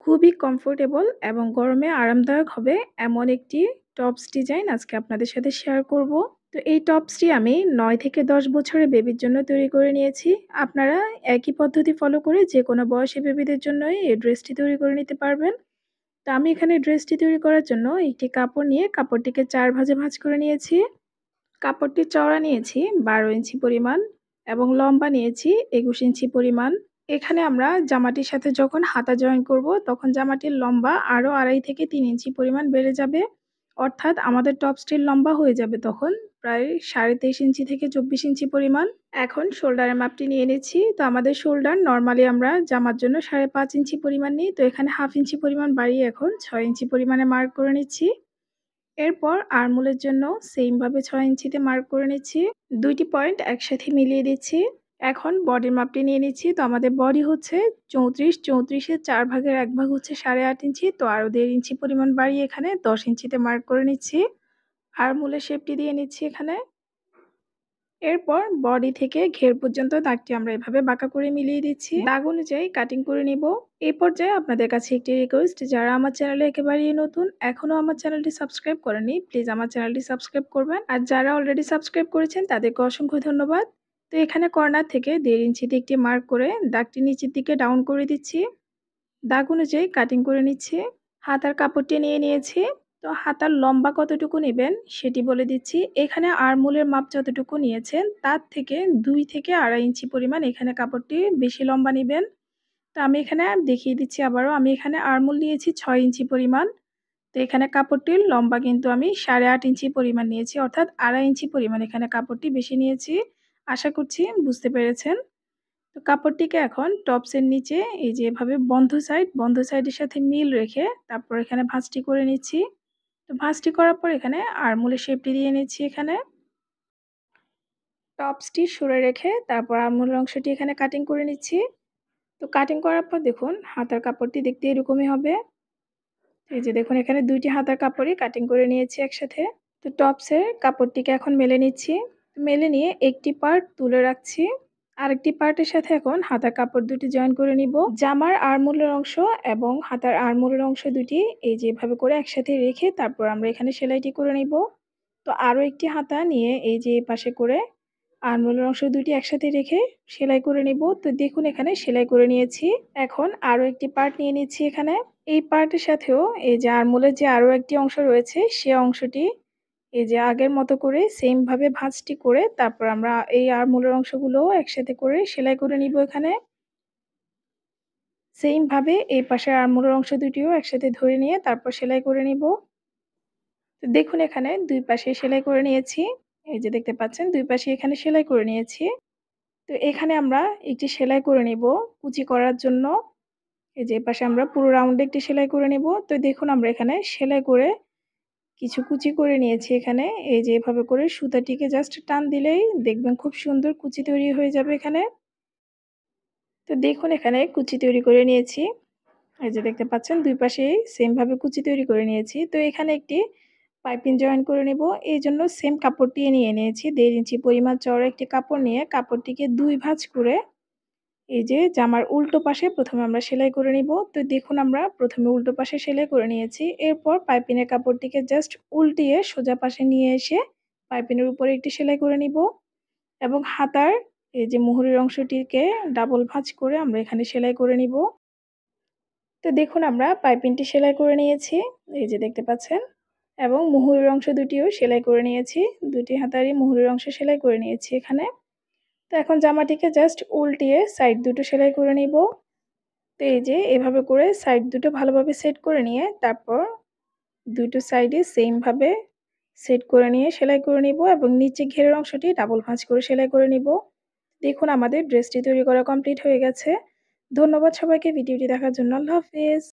খুবই কমফোর্টেবল এবং গরমে আরামদায়ক হবে এমন একটি টপস ডিজাইন আজকে আপনাদের সাথে শেয়ার করব। তো এই টপসটি আমি 9 থেকে 10 বছরের বেবির জন্য তৈরি করে নিয়েছি। আপনারা একই পদ্ধতি ফলো করে যেকোনো বয়সী বেবিদের জন্যই এই ড্রেসটি তৈরি করে নিতে পারবেন। তো আমি এখানে ড্রেসটি তৈরি করার জন্য একটি কাপড় নিয়ে কাপড়টিকে 4 ভাঁজে ভাঁজ করে নিয়েছি। কাপড়টির চওড়া নিয়েছি 12 ইঞ্চি পরিমাণ এবং লম্বা নিয়েছি 21 ইঞ্চি পরিমাণ। এখানে আমরা জামাটির সাথে যখন হাতা জয়েন করব তখন জামাটির লম্বা আরও 2.5 থেকে 3 ইঞ্চি পরিমাণ বেড়ে যাবে। অর্থাৎ আমাদের টপসটির লম্বা হয়ে যাবে তখন প্রায় 23.5 ইঞ্চি থেকে 24 ইঞ্চি পরিমাণ। এখন শোল্ডারের মাপটি নিয়ে নিচ্ছি। তো আমাদের শোল্ডার নরমালি আমরা জামার জন্য 5.5 ইঞ্চি পরিমাণ নিই। তো এখানে 1/2 ইঞ্চি পরিমাণ বাড়িয়ে এখন 6 ইঞ্চি পরিমাণে মার্ক করে নিচ্ছি। এরপর আর্মহোলের জন্য সেম ভাবে 6 ইঞ্চিতে মার্ক করে নিচ্ছি। 2টি পয়েন্ট একসাথে মিলিয়ে দিচ্ছি। এখন বডির মাপটি নিয়ে নিচ্ছি। তো আমাদের বডি হচ্ছে 34, 34-এর 4 ভাগের 1 ভাগ হচ্ছে 8.5 ইঞ্চি। তো আরও 1.5 ইঞ্চি পরিমাণ বাড়িয়ে এখানে 10 ইঞ্চিতে মার্ক করে নিচ্ছি। আর্মহোলের শেপটি দিয়ে নিচ্ছি এখানে। এরপর বডি থেকে ঘের পর্যন্ত দাগটি আমরা এভাবে বাঁকা করে মিলিয়ে দিচ্ছি। দাগ অনুযায়ী কাটিং করে নিব। এই পর্যায়ে আপনাদের কাছে একটি রিকোয়েস্ট, যারা আমার চ্যানেলে একেবারেই নতুন, এখনো আমার চ্যানেলটি সাবস্ক্রাইব করেননি, প্লিজ আমার চ্যানেলটি সাবস্ক্রাইব করবেন। আর যারা অলরেডি সাবস্ক্রাইব করেছেন তাদেরকে অসংখ্য ধন্যবাদ। তো এখানে কর্নার থেকে 1.5 ইঞ্চিতে একটি মার্ক করে দাগটি নিচের দিকে ডাউন করে দিচ্ছি। দাগ অনুযায়ী কাটিং করে নিচ্ছি। হাতার কাপড়টি নিয়ে নিয়েছি। তো হাতার লম্বা কতটুকু নেবেন সেটি বলে দিচ্ছি। এখানে আর্মহোলের মাপ যতটুকু নিয়েছেন তার থেকে 2 থেকে 2.5 ইঞ্চি পরিমাণ এখানে কাপড়টি বেশি লম্বা নেবেন। তো আমি এখানে দেখিয়ে দিচ্ছি আবারও, আমি এখানে আর্মহোল নিয়েছি 6 ইঞ্চি পরিমাণ। তো এখানে কাপড়টির লম্বা কিন্তু আমি 8.5 ইঞ্চি পরিমাণ নিয়েছি, অর্থাৎ 2.5 ইঞ্চি পরিমাণ এখানে কাপড়টি বেশি নিয়েছি। আশা করছি বুঝতে পেরেছেন। তো কাপড়টিকে এখন টপসের নিচে এই যে এভাবে বন্ধ সাইডের সাথে মিল রেখে তারপর এখানে ভাঁজটি করে নিচ্ছি। তো ভাঁজটি করার পর এখানে আর্মহোলের শেপটি দিয়ে নিচ্ছি এখানে। টপসটি সরে রেখে তারপর আর্মহোলের অংশটি এখানে কাটিং করে নিচ্ছি। তো কাটিং করার পর দেখুন হাতার কাপড়টি দেখতে এরকমই হবে। এই যে দেখুন এখানে 2টি হাতার কাপড়ই কাটিং করে নিয়েছি একসাথে। তো টপসের কাপড়টিকে এখন মেলে নিচ্ছি। মেলে নিয়ে একটি পার্ট তুলে রাখছি। আরেকটি পার্টের সাথে এখন হাতার কাপড় দুটি জয়েন করে নিব। জামার আর্মহোলের অংশ এবং হাতার আর্মহোলের অংশ দুটি এই যে এভাবে করে একসাথে রেখে তারপর আমরা এখানে সেলাইটি করে নিব। তো আরও একটি হাতা নিয়ে এই যে পাশে করে আর্মহোলের অংশ দুটি একসাথে রেখে সেলাই করে নিব। তো দেখুন এখানে সেলাই করে নিয়েছি। এখন আরও একটি পার্ট নিয়ে নিচ্ছি এখানে। এই পার্টের সাথেও এই যে আর্মহোলের যে আরও একটি অংশ রয়েছে সে অংশটি এই যে আগের মতো করে সেম ভাবে ভাঁজটি করে তারপর আমরা এই আর্মহোলের অংশগুলো একসাথে করে সেলাই করে নিব এখানে। সেম ভাবে এই পাশের আর্মহোলের অংশ দুটিও একসাথে ধরে নিয়ে তারপর সেলাই করে নিব। তো দেখুন এখানে 2 পাশে সেলাই করে নিয়েছি। এই যে দেখতে পাচ্ছেন 2 পাশে এখানে সেলাই করে নিয়েছি। তো এখানে আমরা একটি সেলাই করে নিব কুচি করার জন্য। এই যে এপাশে আমরা পুরো রাউন্ডে একটি সেলাই করে নিব। তো দেখুন আমরা এখানে সেলাই করে কিছু কুচি করে নিয়েছি এখানে। এই যে এভাবে করে সুতাটিকে জাস্ট টান দিলেই দেখবেন খুব সুন্দর কুচি তৈরি হয়ে যাবে এখানে। তো দেখুন এখানে কুচি তৈরি করে নিয়েছি। এই যে দেখতে পাচ্ছেন 2 পাশেই সেম ভাবে কুচি তৈরি করে নিয়েছি। তো এখানে একটি পাইপিং জয়েন করে নিব। এইজন্য সেম কাপড়টি নিয়ে নিয়েছি। 1.5 ইঞ্চি পরিমাণ চওড়া একটি কাপড় নিয়ে কাপড়টিকে 2 ভাঁজ করে এই যে জামার উল্টো পাশে প্রথমে আমরা সেলাই করে নিব। তো দেখুন আমরা প্রথমে উল্টো পাশে সেলাই করে নিয়েছি। এরপর পাইপিনের কাপড়টিকে জাস্ট উল্টিয়ে সোজা পাশে নিয়ে এসে পাইপিনের উপরে একটি সেলাই করে নিব এবং হাতার এই যে মুহুরির অংশটিকে ডাবল ভাঁজ করে আমরা এখানে সেলাই করে নিব। তো দেখুন আমরা পাইপিংটি সেলাই করে নিয়েছি। এই যে দেখতে পাচ্ছেন এবং মুহুরির অংশ দুটিও সেলাই করে নিয়েছি। 2টি হাতারই মুহুরির অংশ সেলাই করে নিয়েছি এখানে। তো এখন জামাটিকে জাস্ট উল্টিয়ে সাইড দুটো সেলাই করে নিব। তো এই যে এভাবে করে সাইড দুটো ভালোভাবে সেট করে নিয়ে তারপর দুটো সাইডে সেম ভাবে সেট করে নিয়ে সেলাই করে নিব এবং নিচে ঘেরের অংশটি ডাবল ভাঁজ করে সেলাই করে নিব। দেখুন আমাদের ড্রেসটি তৈরি করা কমপ্লিট হয়ে গেছে। ধন্যবাদ সবাইকে ভিডিওটি দেখার জন্য। আল্লাহ হাফেজ।